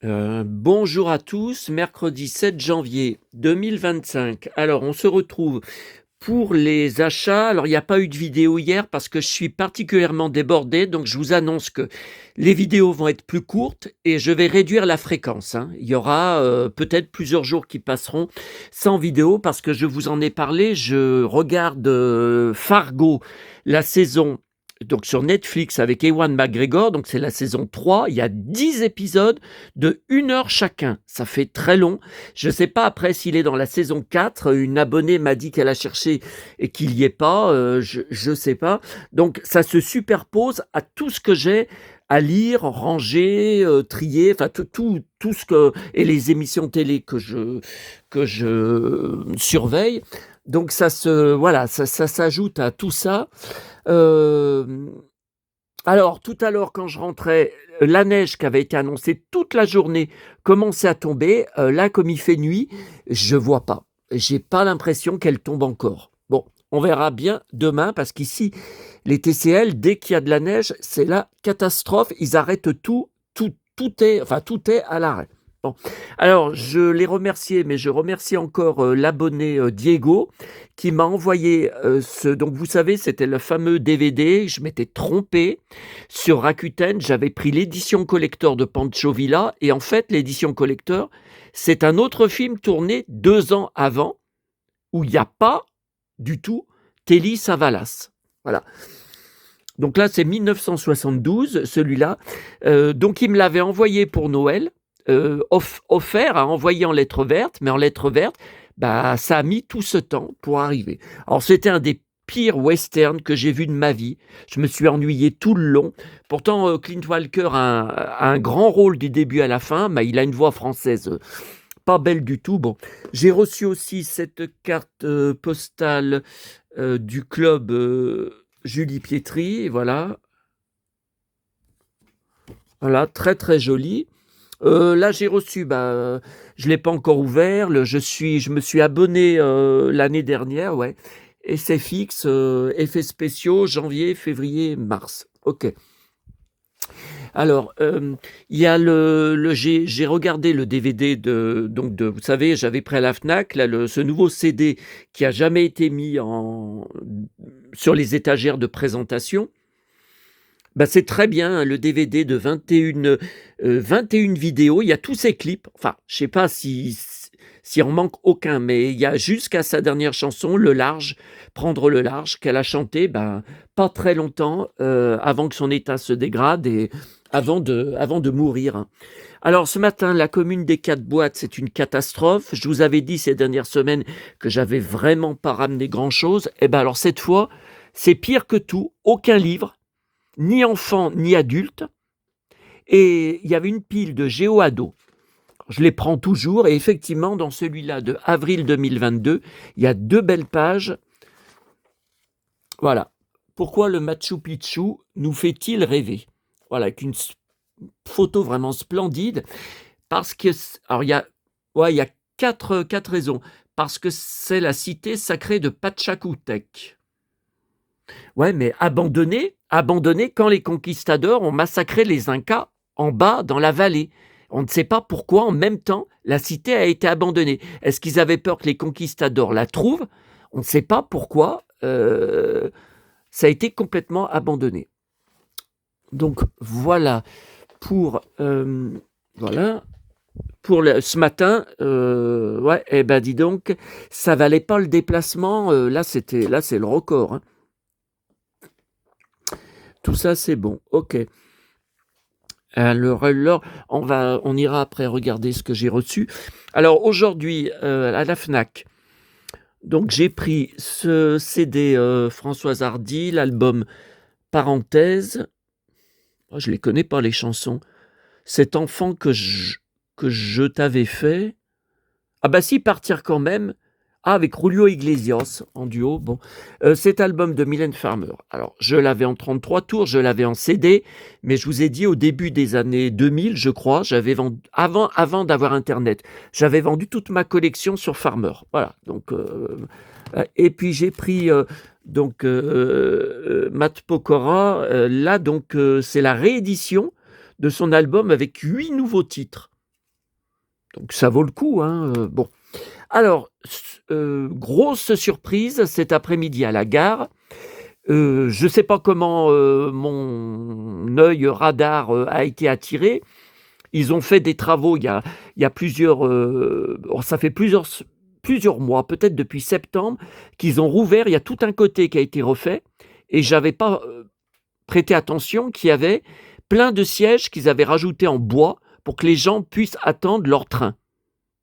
Bonjour à tous, mercredi 7 janvier 2025. Alors, on se retrouve pour les achats. Alors, il n'y a pas eu de vidéo hier parce que je suis particulièrement débordé, donc je vous annonce que les vidéos vont être plus courtes et je vais réduire la fréquence, hein. Il y aura peut-être plusieurs jours qui passeront sans vidéo parce que je vous en ai parlé. Je regarde Fargo, la saison donc sur Netflix avec Ewan McGregor, donc c'est la saison 3. Il y a 10 épisodes de 1 heure chacun. Ça fait très long. Je ne sais pas après s'il est dans la saison 4. Une abonnée m'a dit qu'elle a cherché et qu'il n'y est pas. Je ne sais pas. Donc ça se superpose à tout ce que j'ai à lire, ranger, trier, enfin tout ce que... Et les émissions télé que je surveille. Donc voilà, ça s'ajoute à tout ça. Euh, alors, tout à l'heure, quand je rentrais, la neige qui avait été annoncée toute la journée commençait à tomber. Là, comme il fait nuit, je vois pas. J'ai pas l'impression qu'elle tombe encore. Bon, on verra bien demain parce qu'ici, les TCL, dès qu'il y a de la neige, c'est la catastrophe. Ils arrêtent tout est à l'arrêt. Bon. Alors, je l'ai remercié, mais je remercie encore l'abonné Diego qui m'a envoyé donc vous savez, c'était le fameux DVD. Je m'étais trompé sur Rakuten. J'avais pris l'édition collector de Pancho Villa et en fait, l'édition collector, c'est un autre film tourné 2 ans avant où il n'y a pas du tout Telly Savalas. Voilà. Donc là, c'est 1972, celui-là. Donc, il me l'avait envoyé pour Noël, offert, envoyé en lettres vertes, mais en lettres vertes, bah, ça a mis tout ce temps pour arriver. Alors, c'était un des pires westerns que j'ai vu de ma vie. Je me suis ennuyé tout le long. Pourtant, Clint Walker a un grand rôle du début à la fin, mais il a une voix française pas belle du tout. Bon, j'ai reçu aussi cette carte postale du club Julie Pietri, voilà. Voilà, très très joli. Là, j'ai reçu, je ne l'ai pas encore ouvert. Je me suis abonné l'année dernière, ouais. Et c'est fixe, effets spéciaux, janvier, février, mars. Ok. Alors, il y a j'ai regardé le DVD vous savez, j'avais pris à la Fnac, là, ce nouveau CD qui a jamais été mis sur les étagères de présentation. Bah, c'est très bien, hein, le DVD de 21 vidéos. Il y a tous ces clips. Enfin, je sais pas s'il en manque aucun, mais il y a jusqu'à sa dernière chanson, Le Large, Prendre le Large, qu'elle a chanté pas très longtemps avant que son état se dégrade et avant de mourir, hein. Alors ce matin, la commune des 4 boîtes, c'est une catastrophe. Je vous avais dit ces dernières semaines que j'avais vraiment pas ramené grand-chose. Et ben alors cette fois, c'est pire que tout. Aucun livre, ni enfant ni adulte. Et il y avait une pile de géo-ados. Je les prends toujours et effectivement, dans celui-là de avril 2022, il y a 2 belles pages. Voilà. Pourquoi le Machu Picchu nous fait-il rêver? Voilà, avec une photo vraiment splendide. Parce que, alors il y a quatre raisons. Parce que c'est la cité sacrée de Pachacútec. Ouais, mais abandonné quand les conquistadors ont massacré les Incas en bas dans la vallée. On ne sait pas pourquoi, en même temps, la cité a été abandonnée. Est-ce qu'ils avaient peur que les conquistadors la trouvent? On ne sait pas pourquoi. Ça a été complètement abandonné. Donc voilà pour voilà pour ce matin. Ouais, eh ben dis donc, ça valait pas le déplacement. Là c'est le record, hein. Tout ça, c'est bon. OK. Alors, on ira après regarder ce que j'ai reçu. Alors, aujourd'hui, à la Fnac, donc j'ai pris ce CD Françoise Hardy, l'album Parenthèse. Oh, je les connais pas, les chansons. Cet enfant que je t'avais fait. Ah bah si, Partir quand même. Ah, avec Julio Iglesias en duo. Bon, cet album de Mylène Farmer. Alors, je l'avais en 33 tours, je l'avais en CD, mais je vous ai dit au début des années 2000, je crois, j'avais vendu avant d'avoir Internet, j'avais vendu toute ma collection sur Farmer. Voilà. Donc, et puis j'ai pris Matt Pokora. Là, donc, c'est la réédition de son album avec 8 nouveaux titres. Donc ça vaut le coup, hein, bon. Alors, grosse surprise cet après-midi à la gare. Je sais pas comment, mon œil radar, a été attiré. Ils ont fait des travaux il y a plusieurs, ça fait plusieurs mois, peut-être depuis septembre, qu'ils ont rouvert. Il y a tout un côté qui a été refait et j'avais pas, prêté attention qu'il y avait plein de sièges qu'ils avaient rajoutés en bois pour que les gens puissent attendre leur train.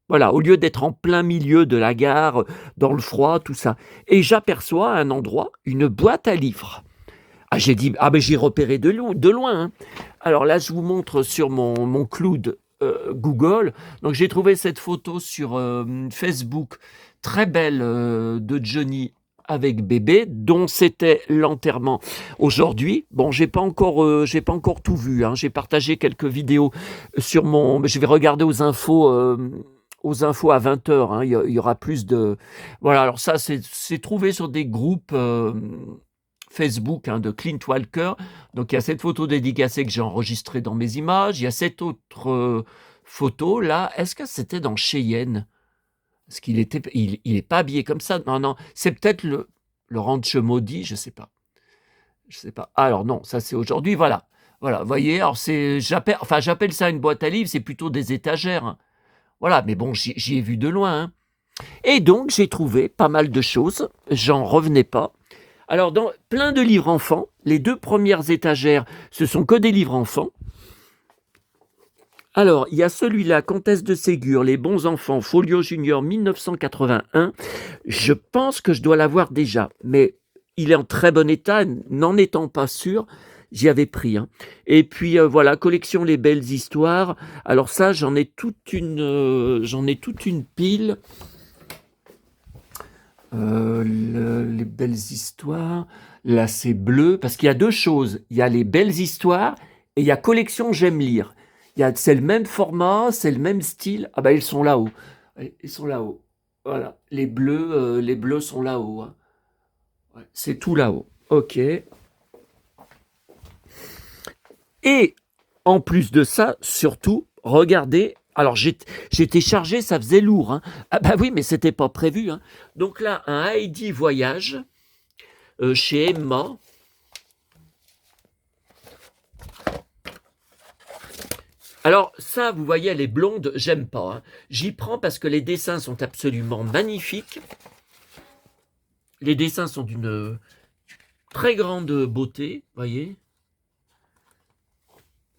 Voilà, au lieu d'être en plein milieu de la gare, dans le froid, tout ça et j'aperçois à un endroit une boîte à livres. Ah, j'ai dit: «Ah, beh, j'ai repéré de loin, hein». Alors là, je vous montre sur mon cloud, Google. Donc j'ai trouvé cette photo sur, Facebook, très belle, de Johnny avec bébé, dont c'était l'enterrement aujourd'hui. Bon, j'ai pas encore tout vu, hein. J'ai partagé quelques vidéos sur mon je vais regarder aux infos à 20h, hein. Il y aura plus de voilà, alors ça, c'est trouvé sur des groupes, Facebook, hein, de Clint Walker. Donc il y a cette photo dédicacée que j'ai enregistrée dans mes images. Il y a cette autre, photo là. Est-ce que c'était dans Cheyenne? Parce il est pas habillé comme ça. Non, non, c'est peut-être le ranch maudit, je sais pas. Je sais pas. Alors non, ça c'est aujourd'hui, voilà. Voilà, vous voyez? Alors j'appelle ça une boîte à livres, c'est plutôt des étagères, hein. Voilà, mais bon, j'y ai vu de loin, hein. Et donc j'ai trouvé pas mal de choses, j'en revenais pas. Alors, dans plein de livres enfants, les 2 premières étagères, ce sont que des livres enfants. Alors, il y a celui-là, Comtesse de Ségur, Les bons enfants, folio junior 1981. Je pense que je dois l'avoir déjà, mais il est en très bon état, n'en étant pas sûr, j'y avais pris, hein. Et puis, voilà, collection Les belles histoires. Alors ça, j'en ai toute une pile. Les belles histoires, là c'est bleu, parce qu'il y a 2 choses, il y a les belles histoires et il y a collection j'aime lire. C'est le même format, c'est le même style. Ah bah ils sont là-haut, ils sont là-haut. Voilà, les bleus sont là-haut, hein. Ouais, c'est tout là-haut. OK. Et en plus de ça, surtout, regardez. Alors j'étais chargé, ça faisait lourd, hein. Ah bah oui, mais c'était pas prévu, hein. Donc là, un Heidi Voyage chez Emma. Alors ça, vous voyez, elle est blonde, j'aime pas, hein. J'y prends parce que les dessins sont absolument magnifiques. Les dessins sont d'une très grande beauté, voyez.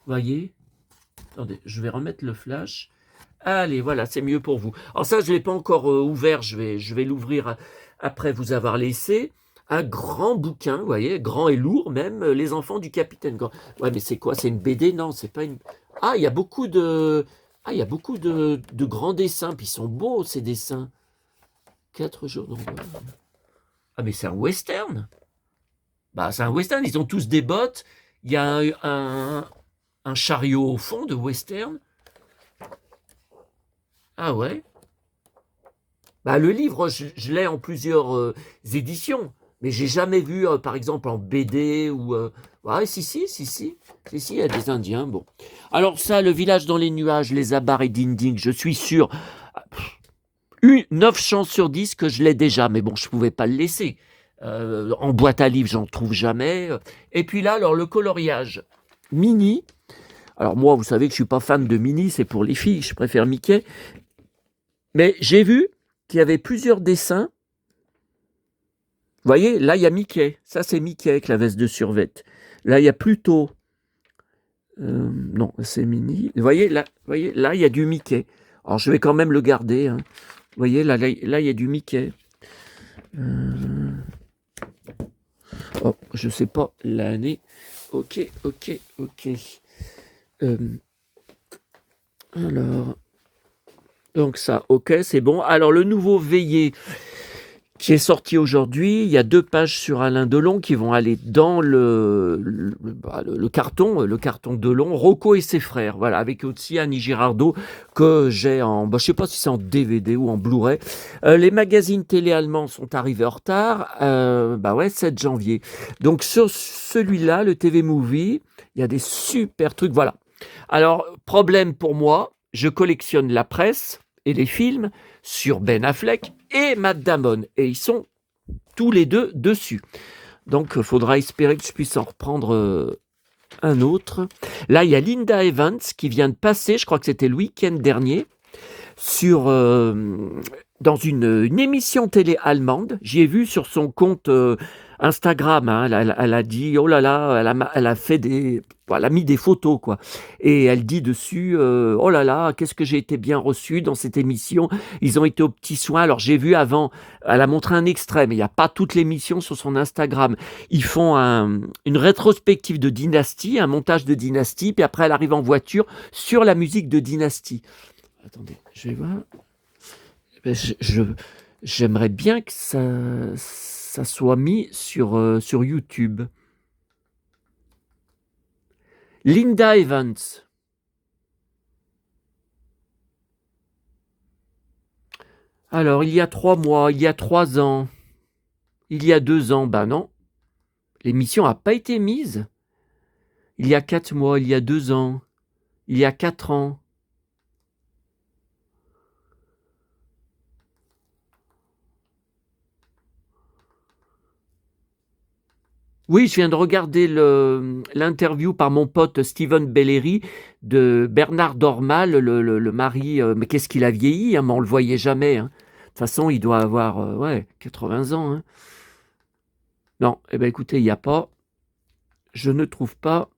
Voyez. Attendez, je vais remettre le flash. Allez, voilà, c'est mieux pour vous. Alors ça, je ne l'ai pas encore ouvert, je vais l'ouvrir après vous avoir laissé. Un grand bouquin, vous voyez, grand et lourd même, Les enfants du capitaine Grand. Ouais, mais c'est quoi? C'est une BD? Non, c'est pas une... Ah, il y a beaucoup de... Ah, il y a beaucoup de grands dessins, puis ils sont beaux, ces dessins. 4 jours, donc... Ah, mais c'est un western? Bah, c'est un western, ils ont tous des bottes. Il y a un chariot au fond de western. Ah ouais? Bah, le livre, je l'ai en plusieurs éditions, mais j'ai jamais vu, par exemple, en BD ou... Ouais, si, il y a des Indiens, bon. Alors ça, Le village dans les nuages, Les Abars et Ding Ding, je suis sûr, 9 chances sur 10 que je l'ai déjà, mais bon, je pouvais pas le laisser. En boîte à livres, j'en trouve jamais. Et puis là, alors, le coloriage Mini. Alors moi, vous savez que je suis pas fan de Mini, c'est pour les filles, je préfère Mickey. Mais j'ai vu qu'il y avait plusieurs dessins. Vous voyez, là, il y a Mickey. Ça, c'est Mickey avec la veste de survêt. Là, il y a plutôt... non, c'est Minnie. Vous voyez, là, il y a du Mickey. Alors, je vais quand même le garder, hein. Vous voyez, là, il y a du Mickey. Oh, je sais pas l'année. Ok. Alors... Donc ça, ok, c'est bon. Alors, le nouveau Veillé qui est sorti aujourd'hui, il y a 2 pages sur Alain Delon qui vont aller dans le carton Delon, Rocco et ses frères, voilà, avec aussi Annie Girardot que j'ai en, je sais pas si c'est en DVD ou en Blu-ray. Les magazines télé allemands sont arrivés en retard, 7 janvier. Donc sur celui-là, le TV Movie, il y a des super trucs, voilà. Alors, problème pour moi, je collectionne la presse et les films sur Ben Affleck et Matt Damon et ils sont tous les 2 dessus. Donc faudra espérer que je puisse en reprendre, un autre. Là, il y a Linda Evans qui vient de passer, je crois que c'était le week-end dernier, sur, dans une émission télé allemande. J'y ai vu sur son compte, Instagram, hein. Elle a dit: «Oh là là», elle a fait des elle a mis des photos, quoi et elle dit dessus, «Oh là là, qu'est-ce que j'ai été bien reçue dans cette émission. Ils ont été aux petits soins». Alors j'ai vu avant, elle a montré un extrait, mais il y a pas toute l'émission sur son Instagram. Ils font une rétrospective de Dynasty, un montage de Dynasty, puis après elle arrive en voiture sur la musique de Dynasty. Attendez, je vais voir. Ben, j'aimerais bien que ça soit mis sur YouTube. Linda Evans. Alors, il y a 3 mois, il y a 3 ans, il y a 2 ans, ben non, l'émission n'a pas été mise. Il y a 4 mois, il y a 2 ans, il y a 4 ans. Oui, je viens de regarder l'interview par mon pote Steven Belleri de Bernard Dormal, le mari, mais qu'est-ce qu'il a vieilli, hein, mais on le voyait jamais, hein. De toute façon, il doit avoir, ouais, 80 ans, hein. Non, eh ben écoutez, il y a pas. Je ne trouve pas.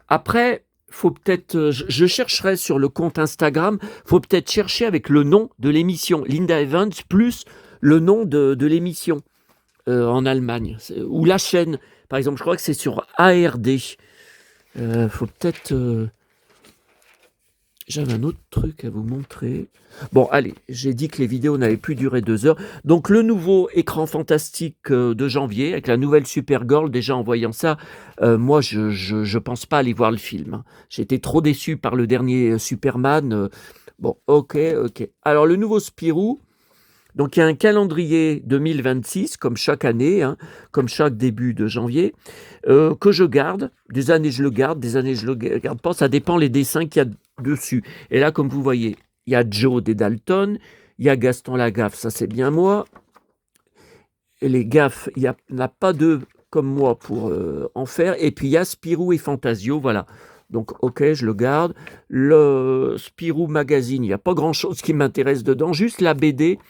Après, faut peut-être, je chercherai sur le compte Instagram, faut peut-être chercher avec le nom de l'émission, Linda Evans plus le nom de l'émission. En Allemagne, ou la chaîne, par exemple, je crois que c'est sur ARD. Faut peut-être. J'avais un autre truc à vous montrer. Bon, allez, j'ai dit que les vidéos n'avaient plus duré 2 heures. Donc, le nouveau écran fantastique de janvier, avec la nouvelle Supergirl, déjà en voyant ça, moi, je pense pas aller voir le film, hein. J'ai été trop déçu par le dernier Superman. Bon, ok. Alors, le nouveau Spirou. Donc il y a un calendrier 2026, comme chaque année, hein, comme chaque début de janvier, que je garde. Des années je le garde, des années je le garde pas. Ça dépend les dessins qu'il y a dessus. Et là, comme vous voyez, il y a Joe des Dalton, il y a Gaston Lagaffe, ça c'est bien moi. Et les gaffes, il n'y en a pas deux comme moi pour en faire. Et puis il y a Spirou et Fantasio, voilà. Donc ok, je le garde. Le Spirou Magazine, il n'y a pas grand-chose qui m'intéresse dedans, juste la BD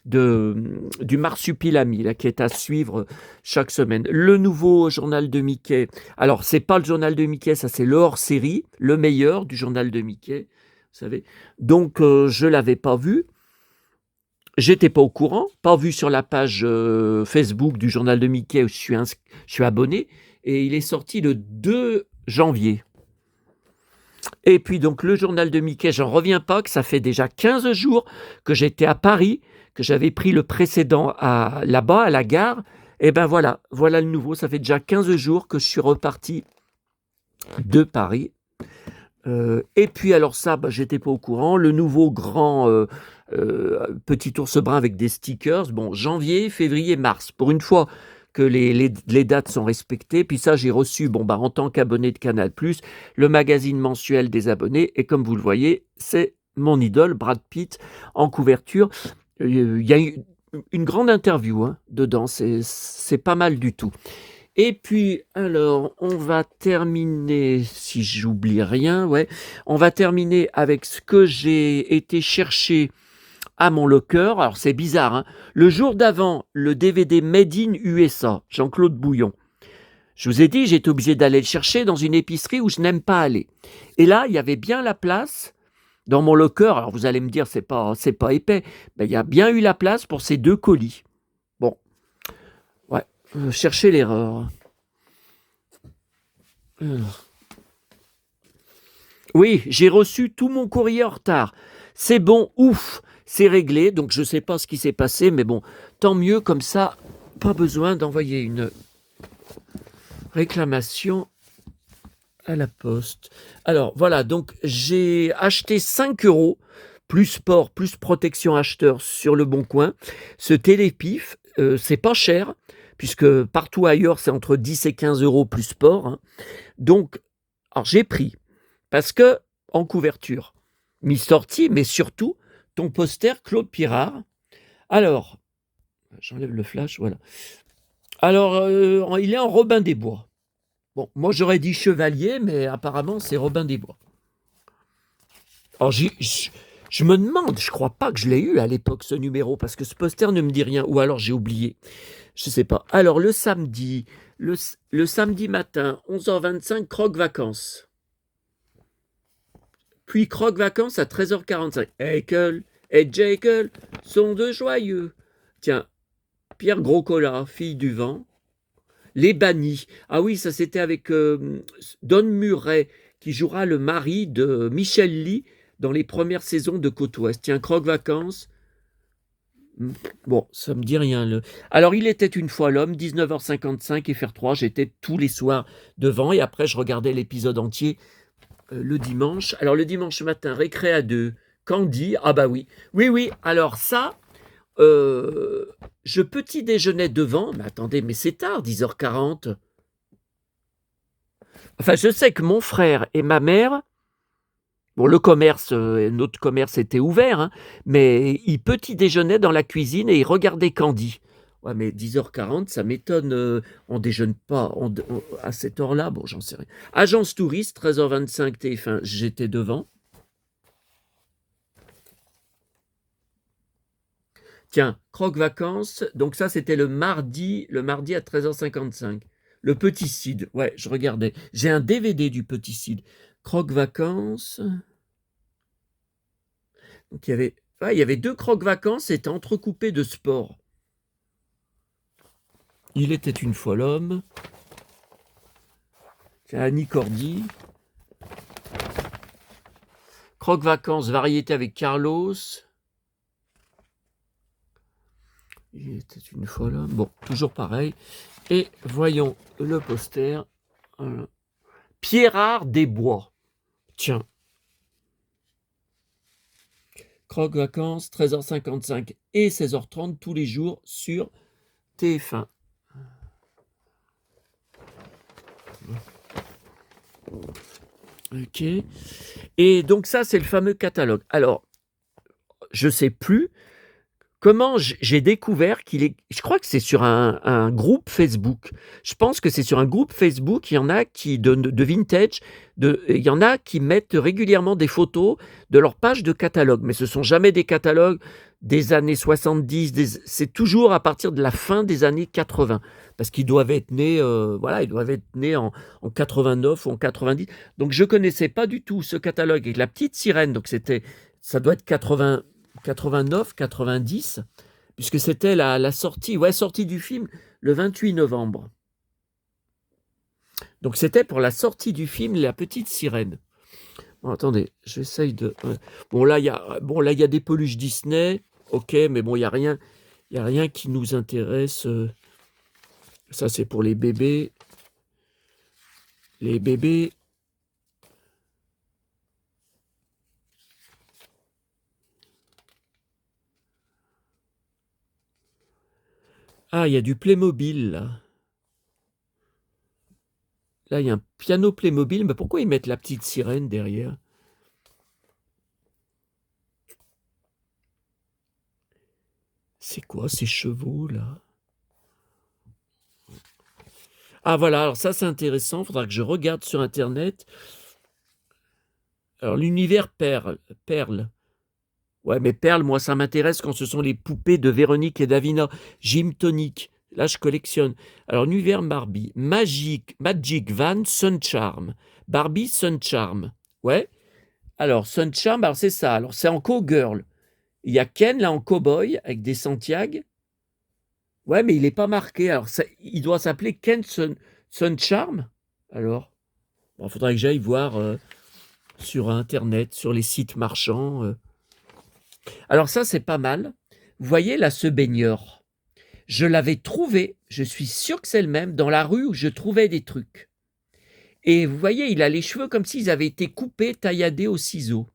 du Marsupilami, là, qui est à suivre chaque semaine. Le nouveau journal de Mickey. Alors, c'est pas le journal de Mickey, ça c'est le hors-série, le meilleur du journal de Mickey, vous savez. Donc, je l'avais pas vu. J'étais pas au courant, pas vu sur la page Facebook du journal de Mickey où je suis abonné, et il est sorti le 2 janvier. Et puis donc le journal de Mickey, j'en reviens pas, que ça fait déjà 15 jours que j'étais à Paris, que j'avais pris le précédent là-bas, à la gare. Et ben voilà le nouveau, ça fait déjà 15 jours que je suis reparti de Paris. Et puis alors ça, j'étais pas au courant, le nouveau grand petit ours brun avec des stickers, bon, janvier, février, mars, pour une fois que les dates sont respectées. Puis ça, j'ai reçu, en tant qu'abonné de Canal+, le magazine mensuel des abonnés, et comme vous le voyez, c'est mon idole, Brad Pitt, en couverture. Il y a une grande interview, hein, dedans, c'est pas mal du tout. Et puis, alors, on va terminer, si j'oublie rien, ouais, on va terminer avec ce que j'ai été chercher à mon locker. Alors, c'est bizarre, hein. Le jour d'avant, le DVD Made in USA, Jean-Claude Bouillon. Je vous ai dit, j'étais obligé d'aller le chercher dans une épicerie où je n'aime pas aller. Et là, il y avait bien la place dans mon locker. Alors, vous allez me dire, c'est pas épais. Ben, il y a bien eu la place pour ces 2 colis. Bon, ouais, cherchez l'erreur. Oui, j'ai reçu tout mon courrier en retard. C'est bon, ouf, c'est réglé. Donc je ne sais pas ce qui s'est passé, mais bon, tant mieux, comme ça, pas besoin d'envoyer une réclamation à la poste. Alors voilà, donc j'ai acheté 5 €, plus sport, plus protection acheteur sur Le Bon Coin. Ce télépif, c'est pas cher, puisque partout ailleurs, c'est entre 10 et 15 € plus sport, hein. Donc, alors j'ai pris, parce que en couverture. Miss Horty, mais surtout ton poster Claude Pirard. Alors, j'enlève le flash, voilà. Alors, il est en Robin des Bois. Bon, moi j'aurais dit Chevalier, mais apparemment c'est Robin des Bois. Alors je me demande, je crois pas que je l'ai eu à l'époque ce numéro, parce que ce poster ne me dit rien, ou alors j'ai oublié, je sais pas. Alors le samedi matin, 11h25, croque vacances. Puis croque vacances à 13h45. Heikel et Jekyll sont de joyeux. Tiens, Pierre Groscola, fille du vent. Les bannis. Ah oui, ça c'était avec Don Murray, qui jouera le mari de Michel Lee dans les premières saisons de Côte Ouest. Tiens, croque vacances. Bon, ça me dit rien. Alors, il était une fois l'homme, 19h55, FR3. J'étais tous les soirs devant et après, je regardais l'épisode entier le dimanche. Alors, le dimanche matin, récré à 2, Candy. Ah bah oui. Oui. Alors ça, je petit déjeunais devant. Mais attendez, mais c'est tard, 10h40. Enfin, je sais que mon frère et ma mère, bon, le commerce, notre commerce était ouvert, hein, mais ils petit déjeunaient dans la cuisine et ils regardaient Candy. Ouais, mais 10h40, ça m'étonne, on déjeune pas à cette heure-là, bon, j'en sais rien. Agence Touriste, 13h25, TF1, j'étais devant. Tiens, Croque Vacances, donc ça c'était le mardi à 13h55. Le Petit Cid, ouais, je regardais. J'ai un DVD du Petit Cid. Croque Vacances. Donc il y avait 2 Croque Vacances, c'était entrecoupé de sport. Il était une fois l'homme. C'est Annie Cordy. Croque Vacances, variété avec Carlos. Il était une fois l'homme. Bon, toujours pareil. Et voyons le poster. Voilà. Pierrard des Bois. Tiens. Croque Vacances, 13h55 et 16h30 tous les jours sur TF1. Ok. Et donc ça, c'est le fameux catalogue. Alors, je ne sais plus comment j'ai découvert qu'il est. Je crois que c'est sur un groupe Facebook. Je pense que c'est sur un groupe Facebook. Il y en a qui de vintage. Il y en a qui mettent régulièrement des photos de leur page de catalogue. Mais ce ne sont jamais des catalogues des années 70. C'est toujours à partir de la fin des années 80. Parce qu'ils doivent être nés, voilà, ils doivent être nés en 89 ou en 90. Donc je ne connaissais pas du tout ce catalogue avec la petite sirène. Donc ça doit être 89, 90, puisque c'était la sortie du film le 28 novembre. Donc c'était pour la sortie du film La Petite Sirène. Bon, attendez, j'essaye de. Bon là il y a des peluches Disney, ok, mais bon il y a rien qui nous intéresse. Ça c'est pour les bébés. Les bébés. Ah, il y a du Playmobil là. Là, il y a un piano Playmobil, mais pourquoi ils mettent la petite sirène derrière? C'est quoi ces chevaux là? Ah voilà, alors ça c'est intéressant, il faudra que je regarde sur internet. Alors l'univers Perle. Ouais, mais Perle, moi ça m'intéresse quand ce sont les poupées de Véronique et Davina. Gym Tonic, là je collectionne. Alors l'univers Barbie, Magic Van Sun Charm. Barbie Sun Charm. Ouais. Alors Sun Charm, alors c'est ça. Alors c'est en cowgirl. Il y a Ken là en cowboy avec des Santiago. Ouais, mais il n'est pas marqué. Alors il doit s'appeler Ken Sun Charm. Alors, il faudrait que j'aille voir sur internet, sur les sites marchands. Alors ça, c'est pas mal. Vous voyez là, ce baigneur. Je l'avais trouvé, je suis sûr que c'est le même, dans la rue où je trouvais des trucs. Et vous voyez, il a les cheveux comme s'ils avaient été coupés, tailladés au ciseau.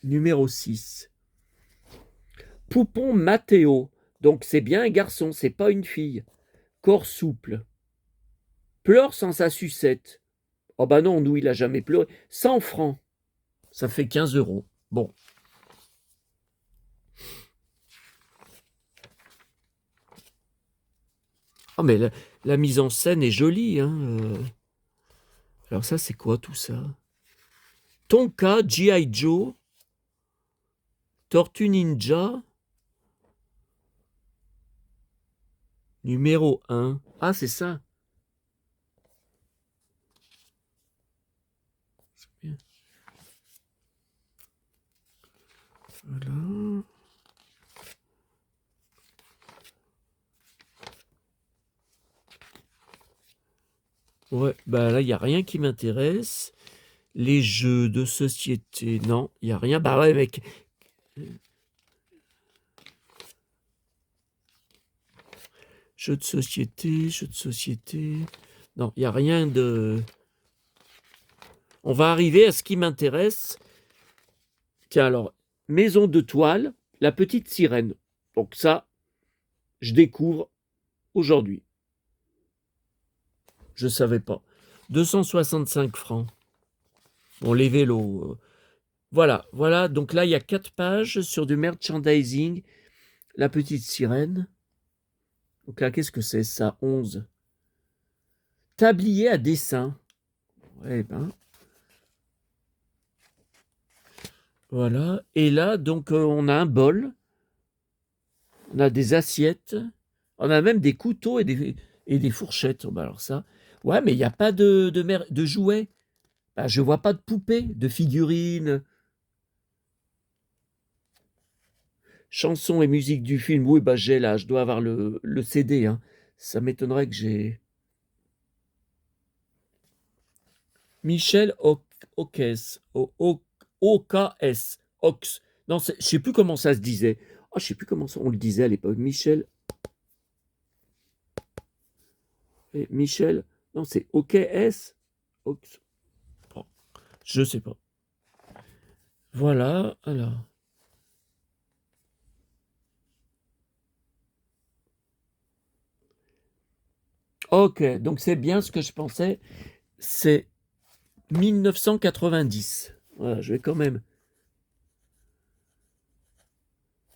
Numéro 6. Poupon Matteo. Donc c'est bien un garçon, c'est pas une fille. Corps souple. Pleure sans sa sucette. Oh bah non, nous, il a jamais pleuré. 100 francs, ça fait 15 €. Bon. Oh mais la mise en scène est jolie, hein, Alors ça, c'est quoi tout ça? Tonka, G.I. Joe, Tortue Ninja, numéro 1. Ah, c'est ça. C'est bien. Voilà. Ouais, bah là, il y a rien qui m'intéresse. Les jeux de société, non, il y a rien. Bah ouais, mec. Jeux de société, jeux de société. Non, il y a rien de. On va arriver à ce qui m'intéresse. Tiens, alors, Maison de toile, La petite sirène. Donc ça, je découvre aujourd'hui. Je savais pas. 265 francs. Bon, les vélos. Voilà, voilà. Donc là, il y a 4 pages sur du merchandising. La petite sirène. Donc là, qu'est-ce que c'est ça? 11. Tablier à dessin. Ouais, ben. Voilà. Et là, donc, on a un bol. On a des assiettes. On a même des couteaux et des fourchettes. Bah alors ça. Ouais, mais il n'y a pas de jouets. Bah, je vois pas de poupées, de figurines. Chansons et musique du film. Oui, bah j'ai là, je dois avoir le CD, hein. Ça m'étonnerait que j'ai. Michel Oks. OKS. Ox. Non, je sais plus comment ça se disait. Oh, je sais plus comment on le disait à l'époque. Michel. Non, c'est OKS. Ox. Bon, je sais pas. Voilà, alors. Ok, donc c'est bien ce que je pensais. C'est 1990. Voilà, je vais quand même.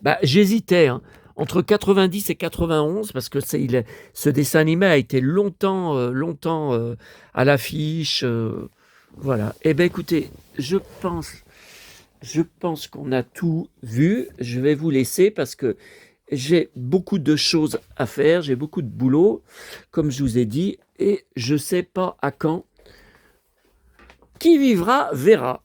Bah, j'hésitais, hein, entre 90 et 91 parce que ce dessin animé a été longtemps à l'affiche. Voilà. Eh bien, écoutez, je pense qu'on a tout vu. Je vais vous laisser parce que j'ai beaucoup de choses à faire, j'ai beaucoup de boulot, comme je vous ai dit, et je ne sais pas à quand. Qui vivra verra.